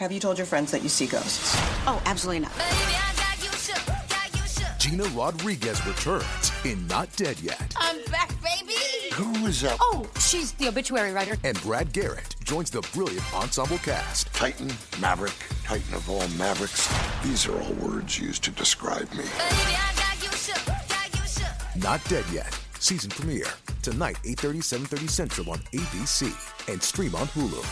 Have you told your friends that you see ghosts? Oh, absolutely not. Gina Rodriguez returns in Not Dead Yet. I'm back, baby. Who is that? Oh, she's the obituary writer. And Brad Garrett joins the brilliant ensemble cast. Titan, Maverick, Titan of all Mavericks. These are all words used to describe me. Not Dead Yet. Season premiere. Tonight, 8:30, 7:30 Central on ABC. And stream on Hulu.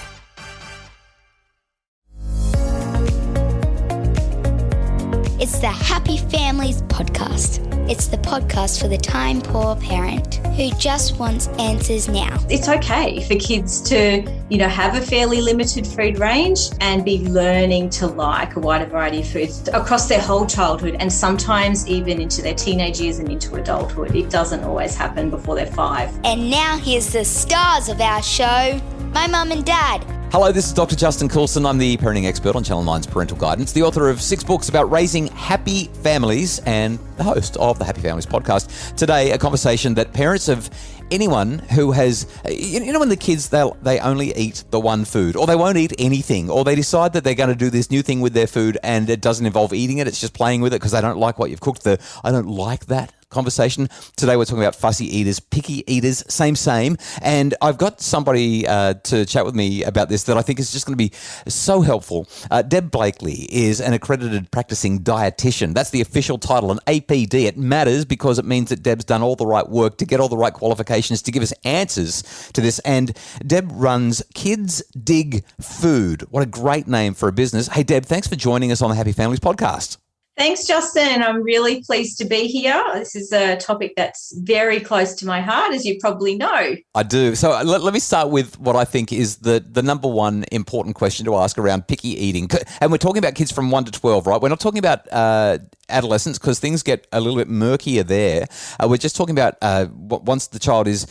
It's the Happy Families podcast. It's the podcast for the time-poor parent who just wants answers now. It's okay for kids to, have a fairly limited food range and be learning to like a wider variety of foods across their whole childhood and sometimes even into their teenage years and into adulthood. It doesn't always happen before they're 5. And now here's the stars of our show, my mum and dad. Hello, this is Dr. Justin Coulson. I'm the parenting expert on Channel 9's Parental Guidance, the author of 6 books about raising happy families and the host of the Happy Families podcast. Today, a conversation that parents of anyone who has, when the kids, they only eat the one food, or they won't eat anything, or they decide that they're going to do this new thing with their food and it doesn't involve eating it, it's just playing with it because they don't like what you've cooked. I don't like that conversation. Today we're talking about fussy eaters, picky eaters, same. And I've got somebody to chat with me about this that I think is just going to be so helpful. Deb Blakley is an accredited practicing dietitian. That's the official title, an APD. It matters because it means that Deb's done all the right work to get all the right qualifications to give us answers to this. And Deb runs Kids Dig Food. What a great name for a business. Hey, Deb, thanks for joining us on the Happy Families podcast. Thanks, Justin. I'm really pleased to be here. This is a topic that's very close to my heart, as you probably know. I do. So let me start with what I think is the number one important question to ask around picky eating. And we're talking about kids from 1 to 12, right? We're not talking about adolescents because things get a little bit murkier there. We're just talking about once the child is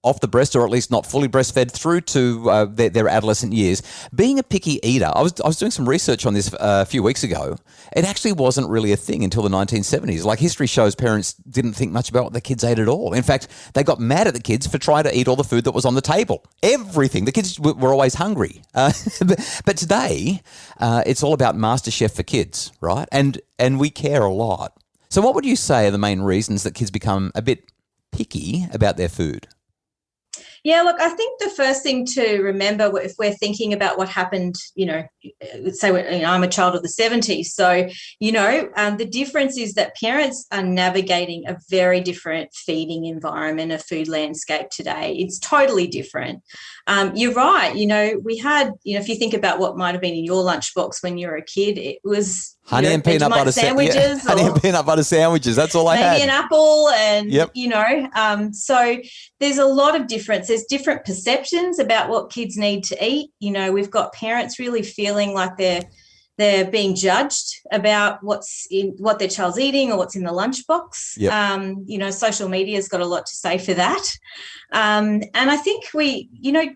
off the breast, or at least not fully breastfed, through to their adolescent years. Being a picky eater, I was doing some research on this a few weeks ago. It actually wasn't really a thing until the 1970s. Like, history shows parents didn't think much about what their kids ate at all. In fact, they got mad at the kids for trying to eat all the food that was on the table. Everything. The kids were always hungry. But today, it's all about MasterChef for kids, right? And we care a lot. So what would you say are the main reasons that kids become a bit picky about their food? Yeah, look, I think the first thing to remember if we're thinking about what happened, let's say I'm a child of the 70s. So, the difference is that parents are navigating a very different feeding environment, a food landscape today. It's totally different. You're right. We had, if you think about what might have been in your lunchbox when you were a kid, it was honey and peanut butter sandwiches. Honey and peanut butter sandwiches. That's all I had. Maybe an apple, and yep. So there's a lot of difference. There's different perceptions about what kids need to eat. We've got parents really feeling like they're being judged about what their child's eating or what's in the lunchbox. Yep. Social media's got a lot to say for that. And I think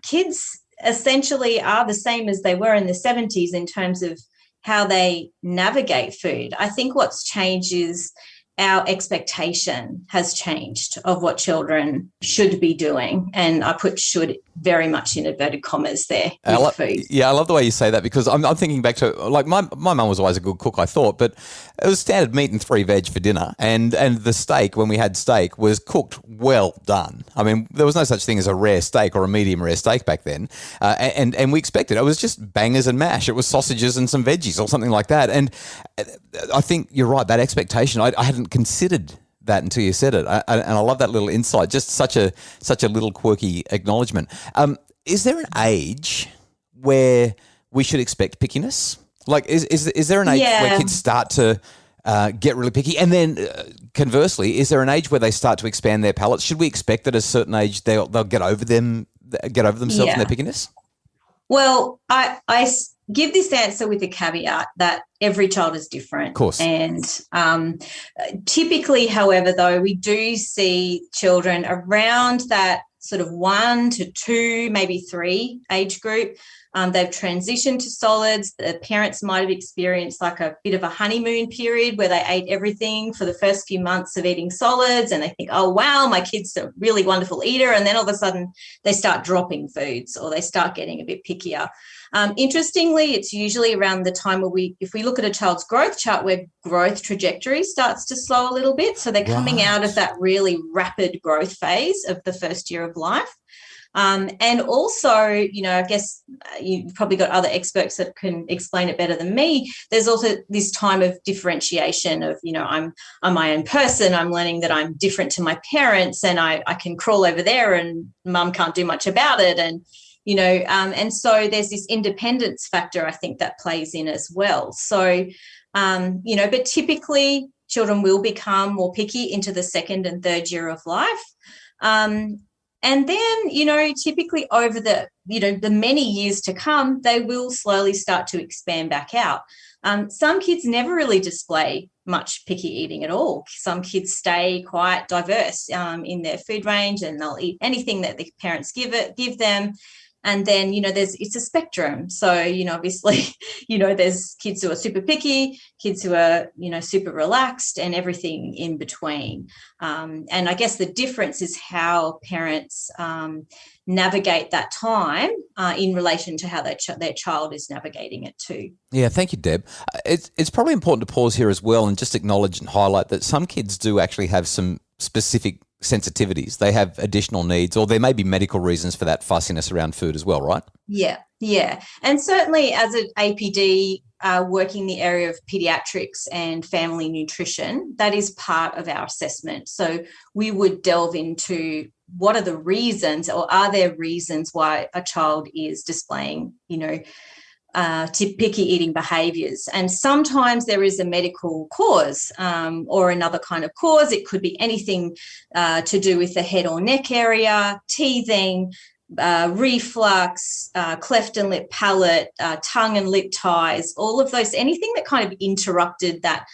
kids essentially are the same as they were in the 70s in terms of how they navigate food. I think what's changed is our expectation has changed of what children should be doing. And I put should very much in inverted commas there with food. Yeah, I love the way you say that because I'm thinking back to, like, my mum was always a good cook, I thought, but it was standard meat and 3 veg for dinner. And the steak, when we had steak, was cooked well done. I mean, there was no such thing as a rare steak or a medium rare steak back then. And we expected it. It was just bangers and mash. It was sausages and some veggies or something like that. And I think you're right, that expectation, I hadn't considered that until you said it, and I love that little insight. Just such a little quirky acknowledgement. Is there an age where we should expect pickiness? Like, is there an age where kids start to get really picky, and then conversely, is there an age where they start to expand their palates? Should we expect that at a certain age they'll get over themselves and their pickiness? Well, I give this answer with a caveat that every child is different. Of course. And typically, however, though, we do see children around that sort of 1 to 2, maybe 3 age group. They've transitioned to solids. The parents might have experienced like a bit of a honeymoon period where they ate everything for the first few months of eating solids, and they think, oh, wow, my kid's a really wonderful eater. And then all of a sudden they start dropping foods or they start getting a bit pickier. Interestingly, it's usually around the time where if we look at a child's growth chart, where growth trajectory starts to slow a little bit. So they're coming out of that really rapid growth phase of the first year of life. And also, I guess you've probably got other experts that can explain it better than me. There's also this time of differentiation of, I'm my own person. I'm learning that I'm different to my parents, and I can crawl over there and mum can't do much about it. And, and so there's this independence factor, I think, that plays in as well. So, but typically children will become more picky into the second and third year of life. And then, typically over the many years to come, they will slowly start to expand back out. Some kids never really display much picky eating at all. Some kids stay quite diverse in their food range, and they'll eat anything that the parents give them. And then, it's a spectrum. So, obviously, there's kids who are super picky, kids who are, super relaxed, and everything in between. And I guess the difference is how parents navigate that time in relation to how their child is navigating it too. Yeah, thank you, Deb. It's probably important to pause here as well and just acknowledge and highlight that some kids do actually have some specific sensitivities. They have additional needs, or there may be medical reasons for that fussiness around food as well, right? Yeah. And certainly as an APD working the area of pediatrics and family nutrition, that is part of our assessment. So we would delve into what are the reasons, or are there reasons why a child is displaying, picky eating behaviours. And sometimes there is a medical cause or another kind of cause. It could be anything to do with the head or neck area, teething, reflux, cleft and lip palate, tongue and lip ties, all of those, anything that kind of interrupted that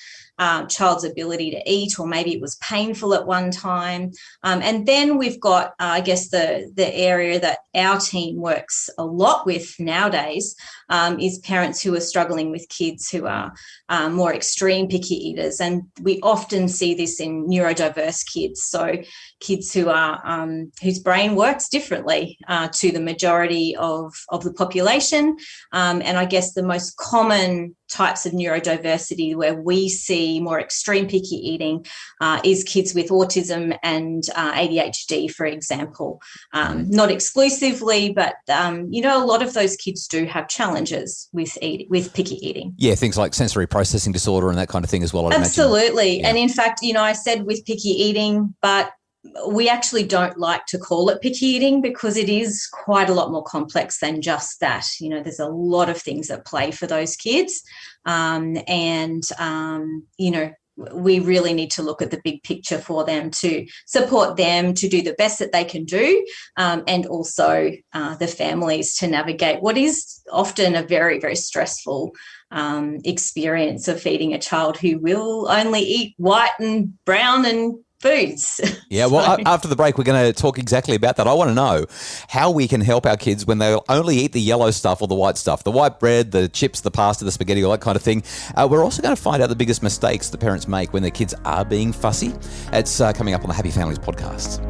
child's ability to eat, or maybe it was painful at one time. And then we've got, I guess, the area that our team works a lot with nowadays is parents who are struggling with kids who are more extreme picky eaters. And we often see this in neurodiverse kids. So kids who are whose brain works differently to the majority of the population. And I guess the most common types of neurodiversity where we see more extreme picky eating is kids with autism and ADHD, for example. Not exclusively, but, a lot of those kids do have challenges with picky eating. Yeah, things like sensory processing disorder and that kind of thing as well. I'd Absolutely. imagine. Yeah. And in fact, I said with picky eating, but we actually don't like to call it picky eating because it is quite a lot more complex than just that. There's a lot of things at play for those kids. We really need to look at the big picture for them, to support them to do the best that they can do, and also the families to navigate what is often a very, very stressful experience of feeding a child who will only eat white and brown and foods. Yeah, well, after the break, we're going to talk exactly about that. I want to know how we can help our kids when they'll only eat the yellow stuff or the white stuff, the white bread, the chips, the pasta, the spaghetti, all that kind of thing. We're also going to find out the biggest mistakes the parents make when their kids are being fussy. It's coming up on the Happy Families podcast.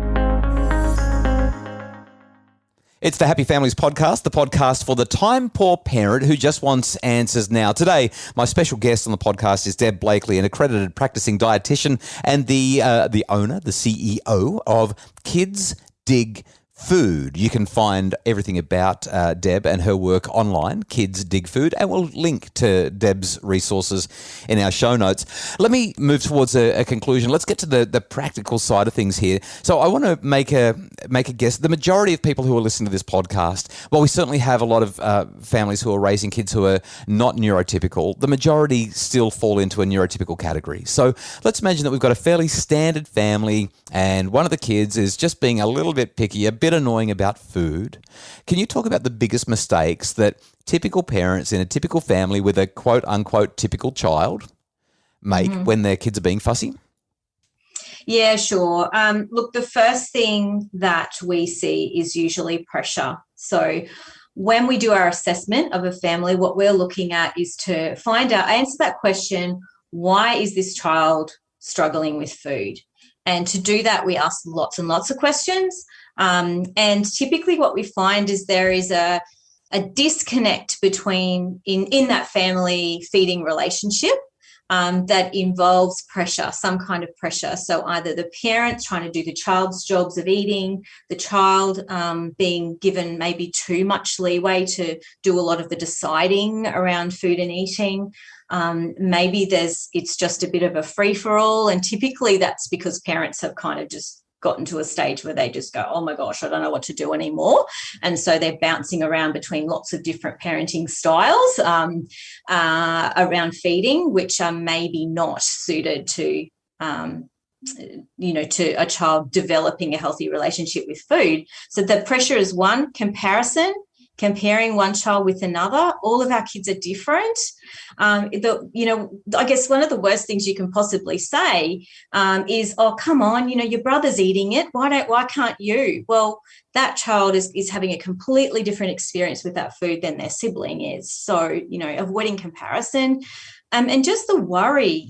It's the Happy Families podcast, the podcast for the time-poor parent who just wants answers now. Today, my special guest on the podcast is Deb Blakley, an accredited practicing dietitian and the owner, the CEO of Kids Dig Food. You can find everything about Deb and her work online, Kids Dig Food, and we'll link to Deb's resources in our show notes. Let me move towards a conclusion. Let's get to the practical side of things here. So I want to make a guess. The majority of people who are listening to this podcast, well, we certainly have a lot of families who are raising kids who are not neurotypical. The majority still fall into a neurotypical category. So let's imagine that we've got a fairly standard family and one of the kids is just being a little bit picky, a bit annoying about food. Can you talk about the biggest mistakes that typical parents in a typical family with a quote unquote typical child make when their kids are being fussy? Yeah, sure. Look, the first thing that we see is usually pressure. So when we do our assessment of a family, what we're looking at is to answer that question, why is this child struggling with food? And to do that, we ask lots and lots of questions. And typically what we find is there is a a disconnect between in that family feeding relationship that involves pressure, some kind of pressure. So either the parents trying to do the child's jobs of eating, the child being given maybe too much leeway to do a lot of the deciding around food and eating. Maybe it's just a bit of a free-for-all, and typically that's because parents have kind of just gotten to a stage where they just go, oh my gosh, I don't know what to do anymore. And so they're bouncing around between lots of different parenting styles around feeding, which are maybe not suited to, to a child developing a healthy relationship with food. So the pressure is one, comparison, comparing one child with another. All of our kids are different. I guess one of the worst things you can possibly say is, oh, come on, your brother's eating it. Why can't you? Well, that child is having a completely different experience with that food than their sibling is. So, avoiding comparison. And just the worry,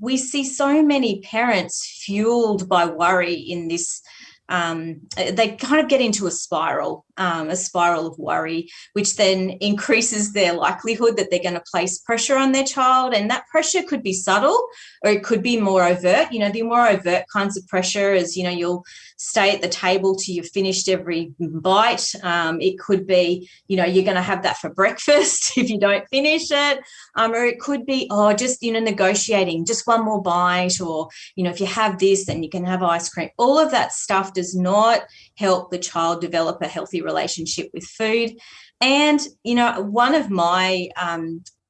we see so many parents fueled by worry in this. They kind of get into a spiral of worry, which then increases their likelihood that they're going to place pressure on their child. And that pressure could be subtle or it could be more overt. The more overt kinds of pressure is, you'll stay at the table till you've finished every bite. It could be, you're going to have that for breakfast if you don't finish it. Or it could be, just, negotiating just one more bite, or, if you have this, then you can have ice cream. All of that stuff does not help the child develop a healthy relationship with food. And, one of my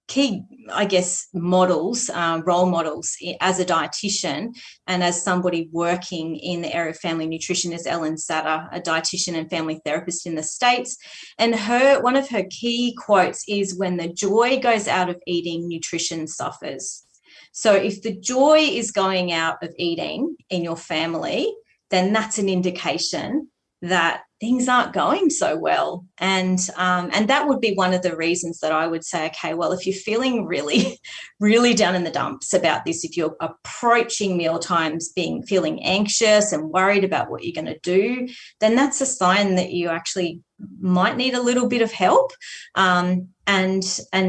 key, I guess, models, role models as a dietitian and as somebody working in the area of family nutrition is Ellen Satter, a dietitian and family therapist in the States. And one of her key quotes is, when the joy goes out of eating, nutrition suffers. So if the joy is going out of eating in your family, then that's an indication that things aren't going so well. And that would be one of the reasons that I would say, okay, well, if you're feeling really, really down in the dumps about this, if you're approaching meal times feeling anxious and worried about what you're going to do, then that's a sign that you actually might need a little bit of help, and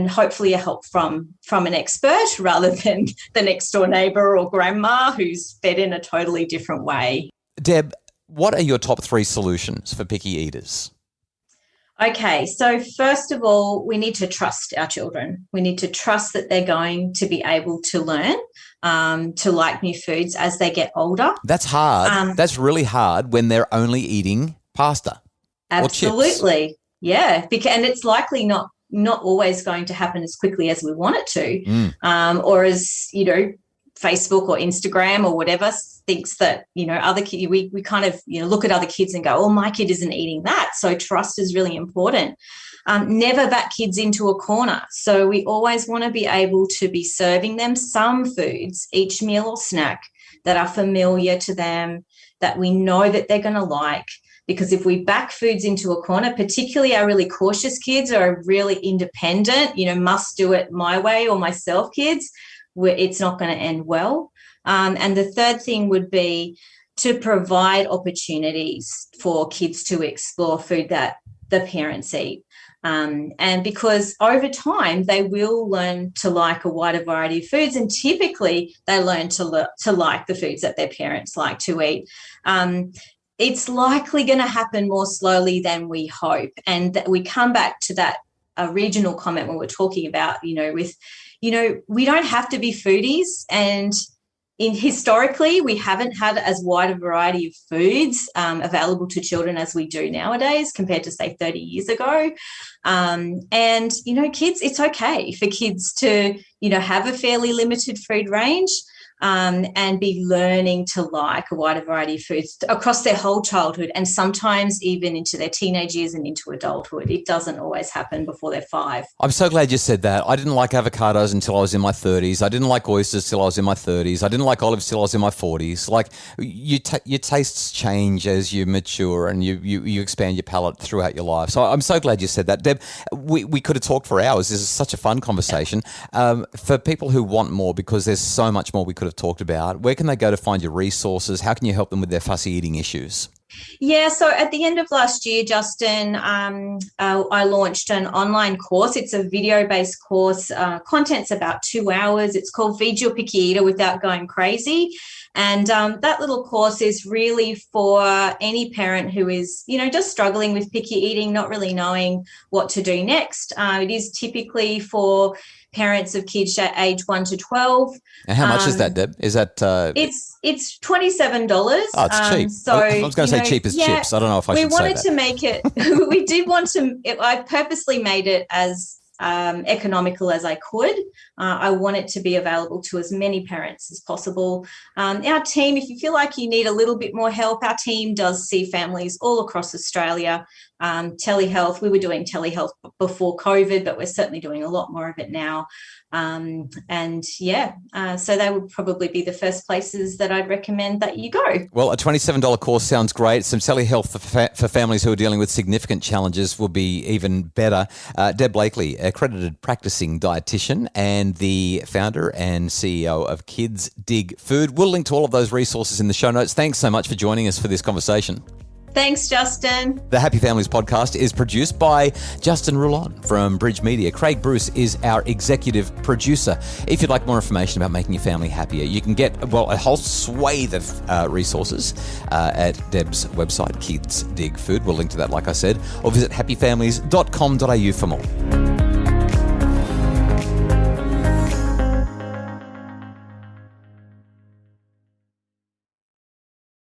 hopefully a help from an expert rather than the next door neighbour or grandma who's fed in a totally different way. Deb, what are your top 3 solutions for picky eaters? Okay, so first of all, we need to trust our children. We need to trust that they're going to be able to learn to like new foods as they get older. That's hard. That's really hard when they're only eating pasta. Absolutely. Or chips. Yeah, and it's likely not always going to happen as quickly as we want it to, or as, Facebook or Instagram or whatever thinks that, other kids, we kind of, look at other kids and go, oh, my kid isn't eating that. So trust is really important. Never back kids into a corner. So we always want to be able to be serving them some foods, each meal or snack, that are familiar to them, that we know that they're going to like. Because if we back foods into a corner, particularly our really cautious kids or really independent, must do it my way or myself kids, where it's not going to end well. And the third thing would be to provide opportunities for kids to explore food that the parents eat. And because over time, they will learn to like a wider variety of foods, and typically they learn to like the foods that their parents like to eat. It's likely going to happen more slowly than we hope. And we come back to that original comment when we're talking about, we don't have to be foodies, and historically we haven't had as wide a variety of foods available to children as we do nowadays compared to, say, 30 years ago. Kids, it's okay for kids to, have a fairly limited food range. And be learning to like a wider variety of foods across their whole childhood, and sometimes even into their teenage years and into adulthood. It doesn't always happen before they're 5. I'm so glad you said that. I didn't like avocados until I was in my 30s. I didn't like oysters till I was in my 30s. I didn't like olives till I was in my 40s. Like, your tastes change as you mature and you expand your palate throughout your life. So I'm so glad you said that. Deb, we could have talked for hours. This is such a fun conversation. For people who want more, because there's so much more we could have talked about, where can they go to find your resources? How can you help them with their fussy eating issues? Yeah, so at the end of last year, Justin, I launched an online course. It's a video-based course. Content's about 2 hours. It's called Feed Your Picky Eater Without Going Crazy. And that little course is really for any parent who is, just struggling with picky eating, not really knowing what to do next. It is typically for parents of kids age 1 to 12. And how much is that, Deb? Is that it's $27. Oh, it's cheap. So I was going to say cheap as chips. I don't know if I should say that. We wanted to make it. We did want to. I purposely made it as economical as I could. I want it to be available to as many parents as possible. Our team, if you feel like you need a little bit more help, our team does see families all across Australia. Telehealth, we were doing telehealth before COVID, but we're certainly doing a lot more of it now. So they would probably be the first places that I'd recommend that you go. Well, a $27 course sounds great. Some telehealth for families who are dealing with significant challenges will be even better. Deb Blakley, accredited practicing dietitian and the founder and CEO of Kids Dig Food. We'll link to all of those resources in the show notes. Thanks so much for joining us for this conversation. Thanks, Justin. The Happy Families podcast is produced by Justin Roulon from Bridge Media. Craig Bruce is our executive producer. If you'd like more information about making your family happier, you can get, a whole swathe of resources at Deb's website, Kids Dig Food. We'll link to that, like I said, or visit happyfamilies.com.au for more.